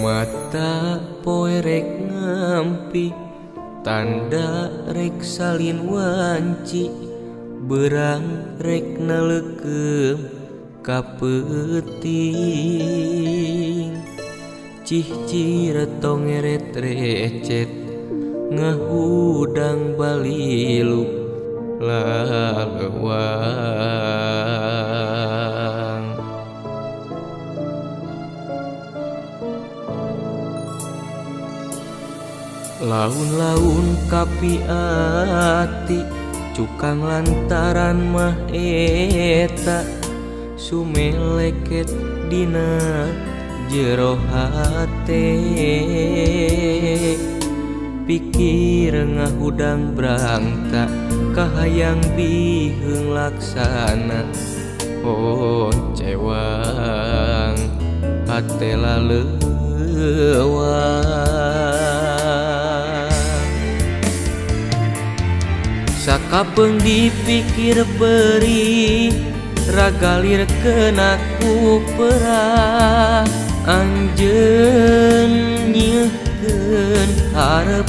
mata poe rek ngampi tanda rek salin wanci berang rek naleukeum kapeuting cih ciretong ngeret recet ngahudang balilu laleuwang laun-laun kapi ati cukang lantaran mah eta sumeleket dina jero hate pikir ngahudang brangta kahayang biheung laksana cewang hate laleuwang sakapeung dipikir beri ragalir kenaku perah anjeun nyeuhkeun harepan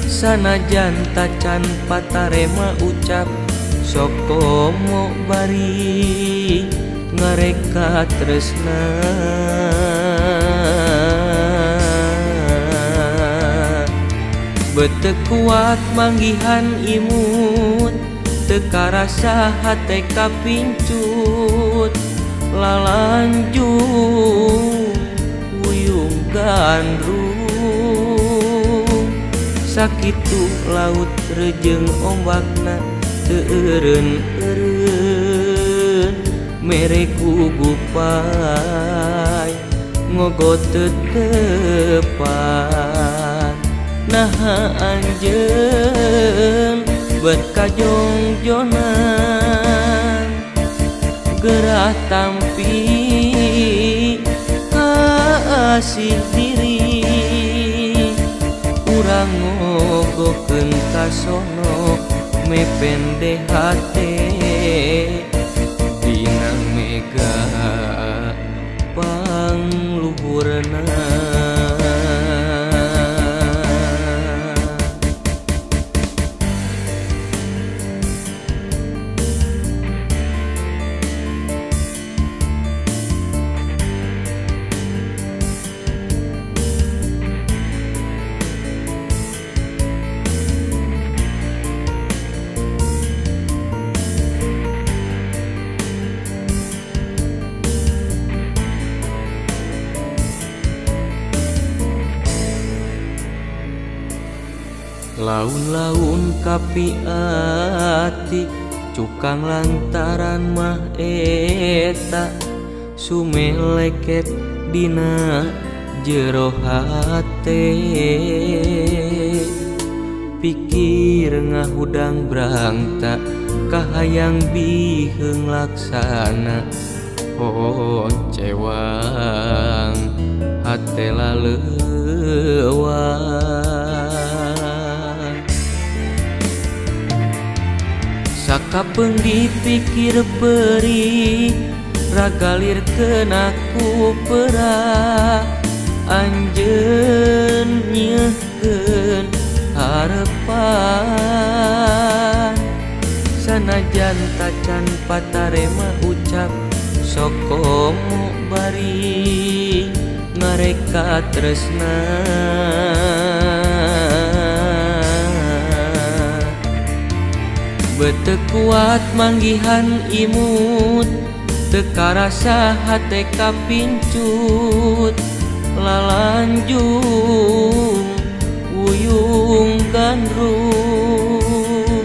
sanajan tacan patarema ucap sok komo bari ngareka tresna beteu kuat manggihan imut teka rasa hate kapincut lalanjung wuyung gandrung sakitu laut rejeung ombakna teu eureun-eureun mere gugupai ngogot tetepan naha anjeun bet kajongjonan gerah tampi kasih diri urang ngogokeun kasono mepende hate dina mega pangluhurna laun-laun kapi ati cukang lantaran mah eta sumeleket dina jero hate pikir ngahudang brangta kahayang biheung laksana cewang hate laleuwang sakapeung dipikir beri ragalir kenaku perah anjeun nyeuhkeun harepan sanajan tacan patarema ucap sok komo bari ngareka tresna beteu kuat manggihan imut teka rasa hate kapincut lalanjung wuyung gandrung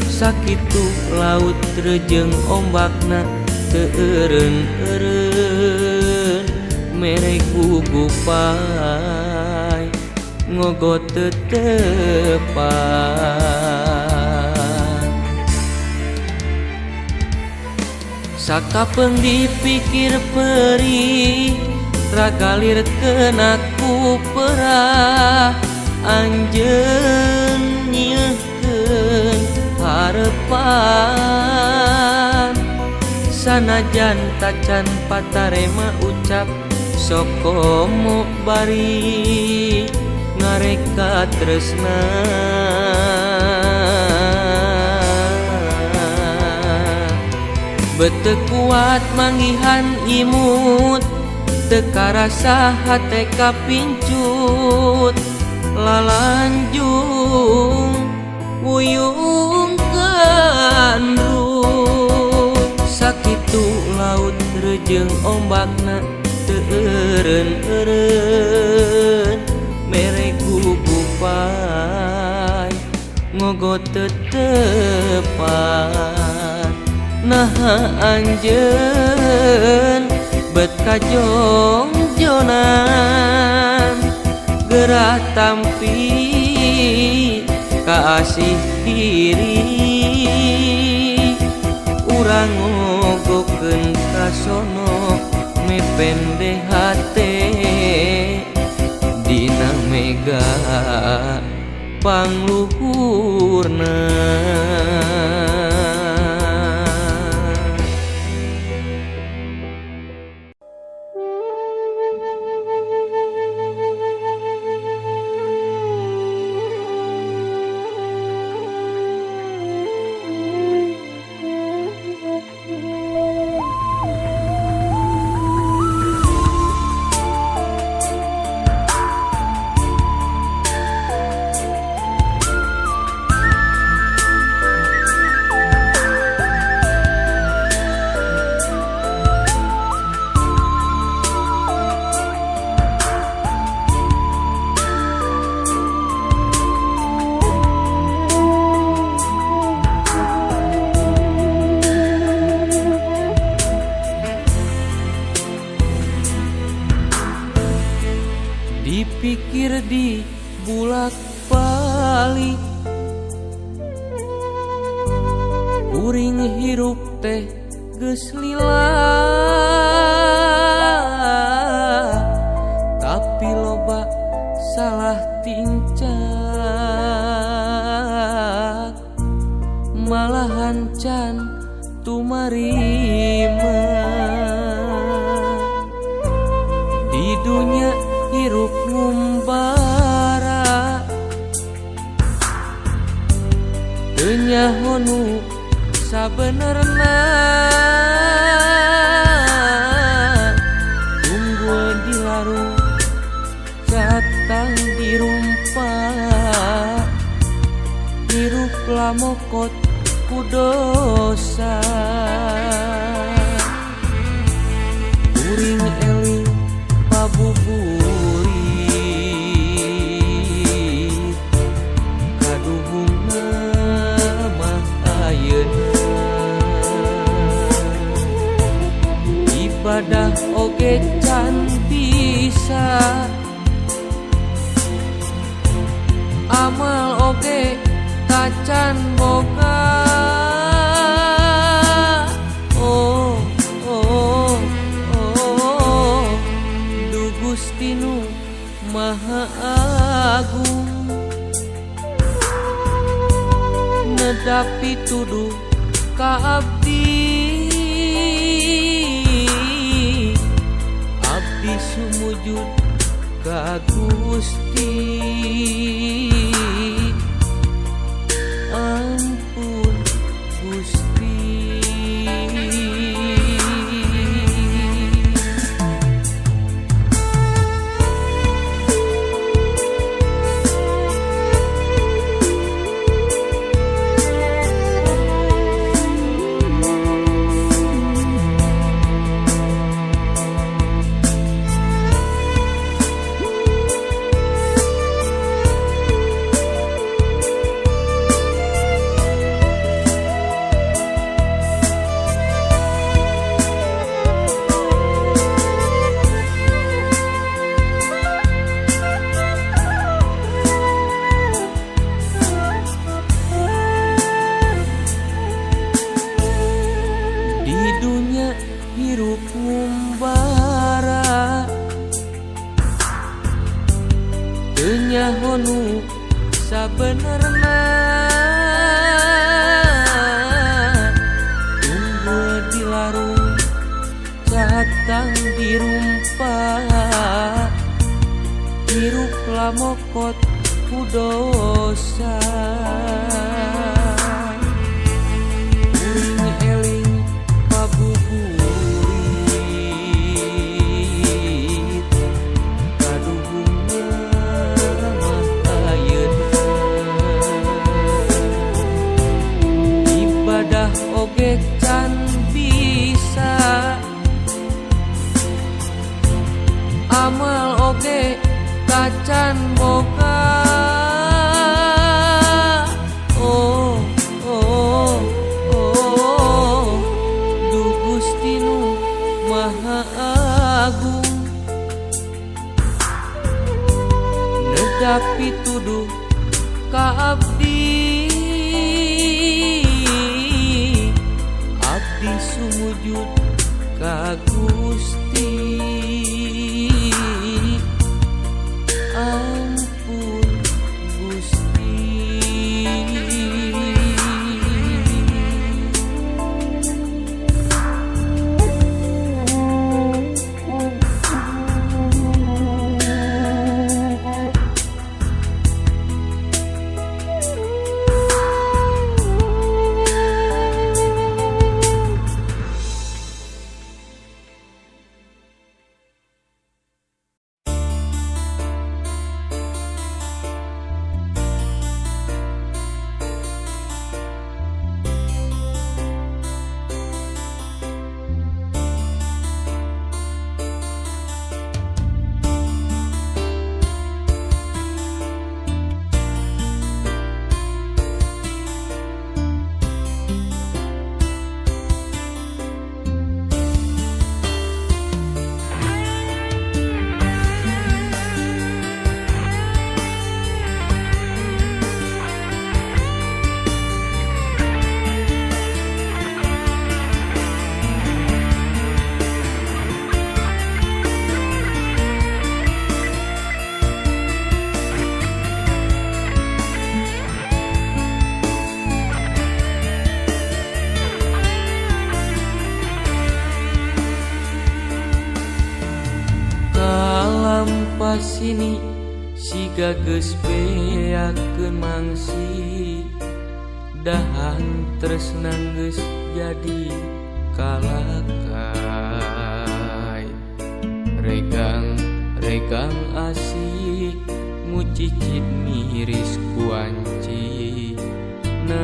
sakitu laut rejeung ombakna teu eureun-eureun mere gugupai ngogot tetepan sakapeung dipikir beri ragalir kenaku perah anjeun nyeuhkeun harepan sanajan tacan patarema ucap sokomo bari ngareka tresna bete kuat manggihan imut teka rasa hate kapincut lalanjung wuyung gandrung sakitu laut rejeng ombakna teu eureun-eureun mere gugupai ngogot tetepan naha anjeun bet kajongjonan gerah tampi kaasih diri urang ngogokeun kasono mepende hate dina mega pangluhurna. Dipikir di bulak balik uring hirup teh geus lila tapi loba salah tincak malahan can tumarima di dunia hirup ngumbara teu nyahonu sabenerna tunggul di larung catang dirumpa hirup lamokot ku dosa uring eling pabuburi kaduhungna mah ayeuna ibadah oge can bisa amal oge tacan boga Gustinu Maha Agung nedapi tuduh ka abdi abdi sumujud ka Gusti ampun Gusti. Hirup ngumbara teu nyahonu sabenerna tunggul di larung datang dirumpa hirup lamokot kudosa uring eling pabuburit kaduhung ayeuna ibadah oge can bisa amal oge kacan boga oh oh oh Duh Gusti nu Maha Agung nedapi tuduh ka abdi abdi sumujud ka Gusti ampun Gusti. Sini siga geus beakeun mangsi dahan tresnang geus jadi kalakai regang asik mucicit miris kuanci na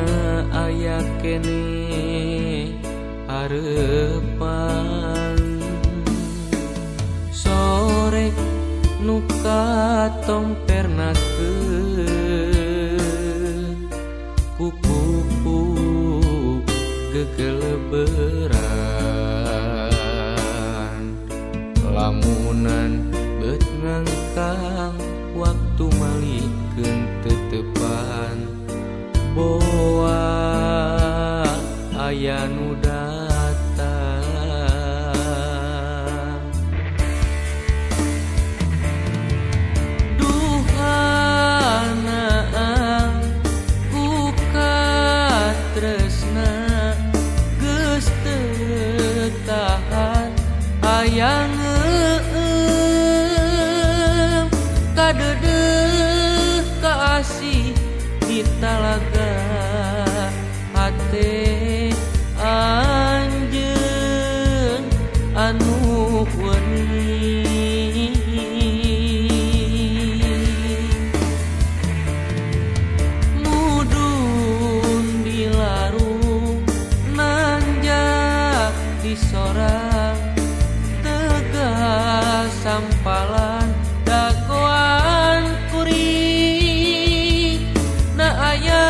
aya kene arepan sore nuka tompernakeun kupu gegeleberan lamunan beut ngangkang waktu malikeun tetepan boa aya nu yang kadedeh kasih di talaga hate anjeun anu wening mudun dilarung nanjak di sorang sampalan dagoan kuring na aya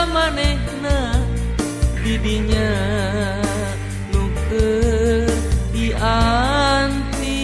manehna didinya nu keur dianti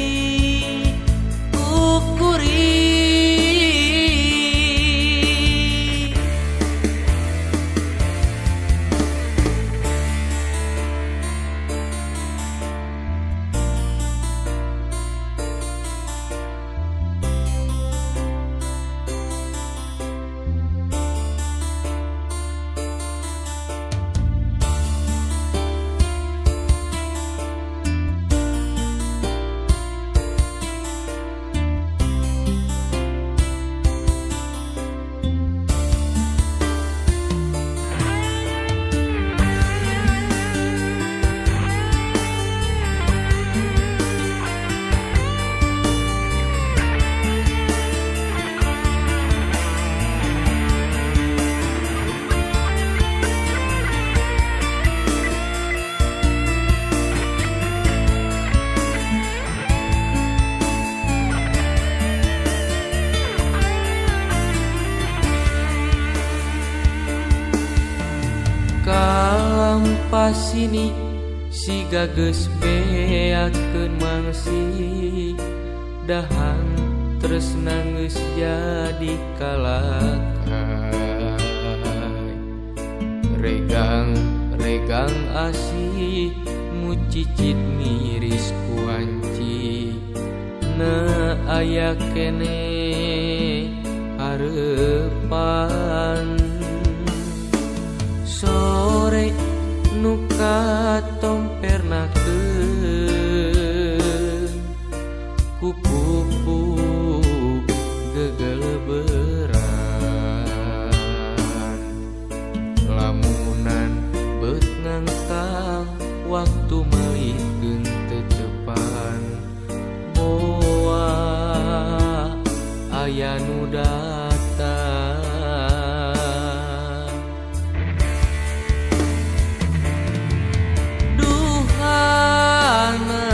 kasini siga geus beakeun mangsi dahan tresna geus jadi kalakai regang asih mucicit miris kuanci na aya kene harepan sore nuka tompernakeun kupu-kupu gegeleberan lamunan beut ngangkang waktu malikeun tetepan boa aya nu datang duhana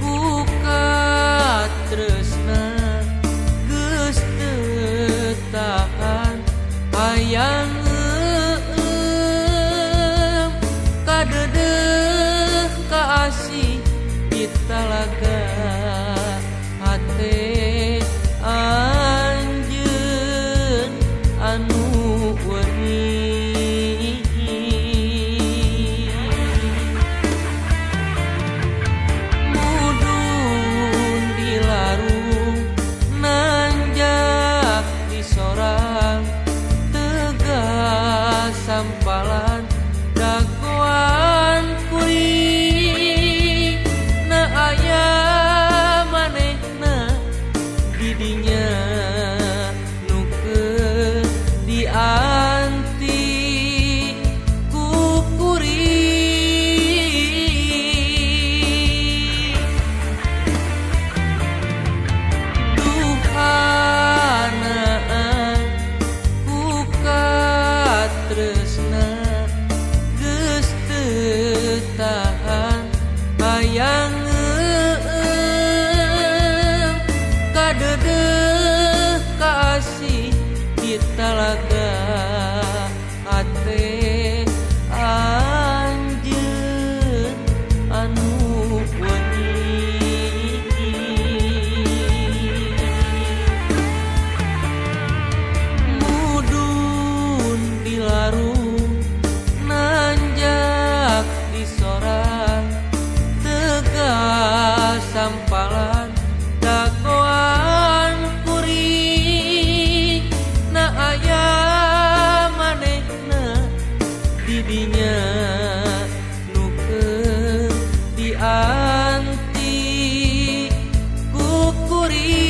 ku katresna geus teu tahan hayang kadedeh kaasih ditalaga hate anjeun anu wening mudun dilarung nanjak di sorang tegas sampalan dagoan kuring na aya manehna didinya nukeun dianti ku kuring duhana ku katresna geus teu tahan hayang kadedeh kaasih ditalaga hate anjeun anu wening mudun dilarung nanjak di sorang tegas sampalan dagoan kuring na aya manehna didinya nukeun dianti ku kuring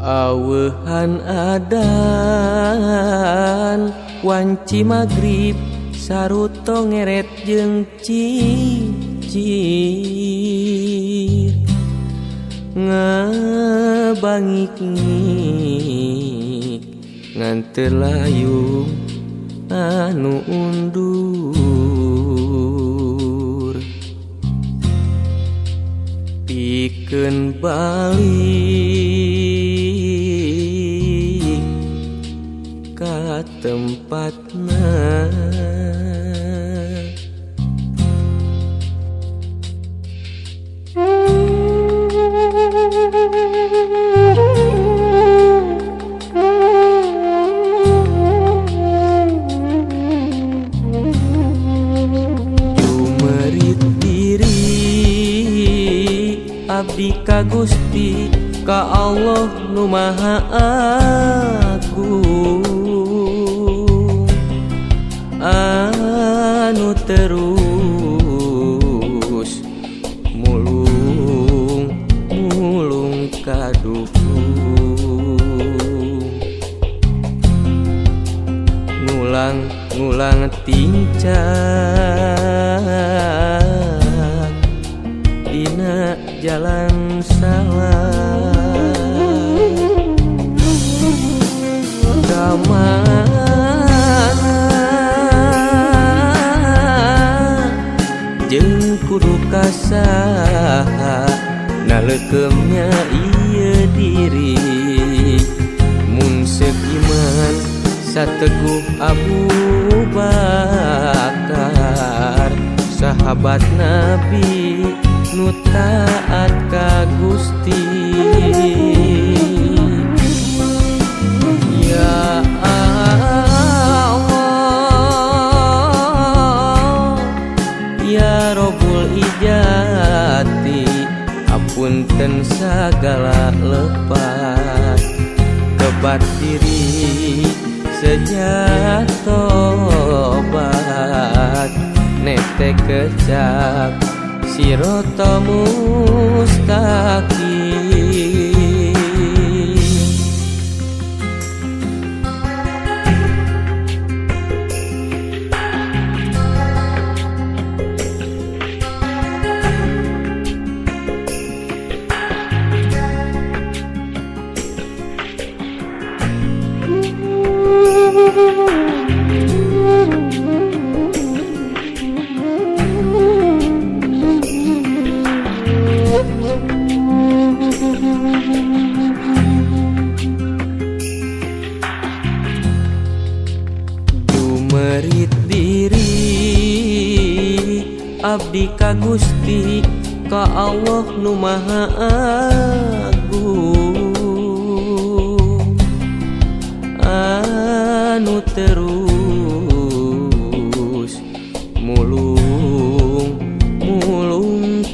aweuhan adan wanci magrib saruto ngeret jeung cicir ngabangik-ngik ngan teu layung anu undur pikeun balik ka tempatna abdi ka Gusti ka Allah nu Maha Agung anu terus mulu kaduh ngulang tincak dina jalan salah kamana jeung kudu kasaha nalekeumnya ieu diri mun seuk iman sateguh Abu Bakar sahabat Nabi nu taat ka Gusti ya Allah ya Rabbul Ijati apunten sagala lepas kebat diri sejak tobat nete kecap sirata mustaqim Jumerit diri abdi ka Gusti ka Allah nu Maha Agung anu terus mulung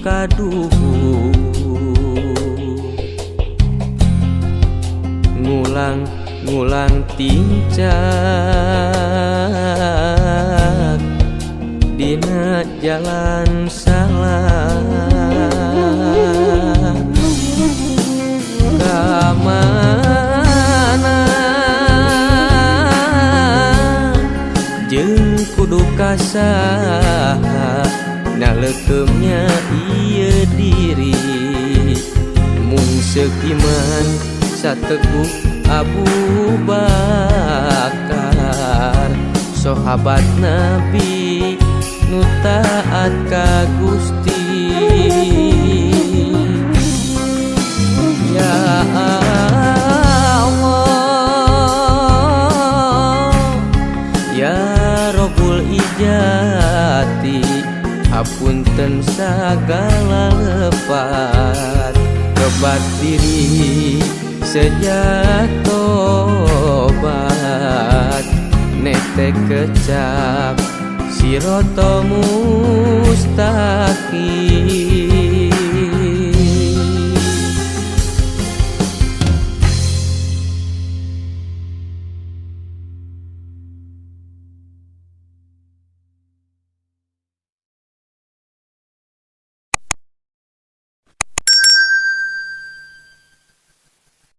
kaduh ngulang tincak dina jalan salah kamana jeung kudu kasaha nalekeumnya ieu diri mun seuk iman sateguh Abu Bakar sahabat Nabi nu taat ka Gusti ya Allah ya Rabbul Ijati apunten sagala lepat kebat diri sejak tobat nete kecap sirata mustaqim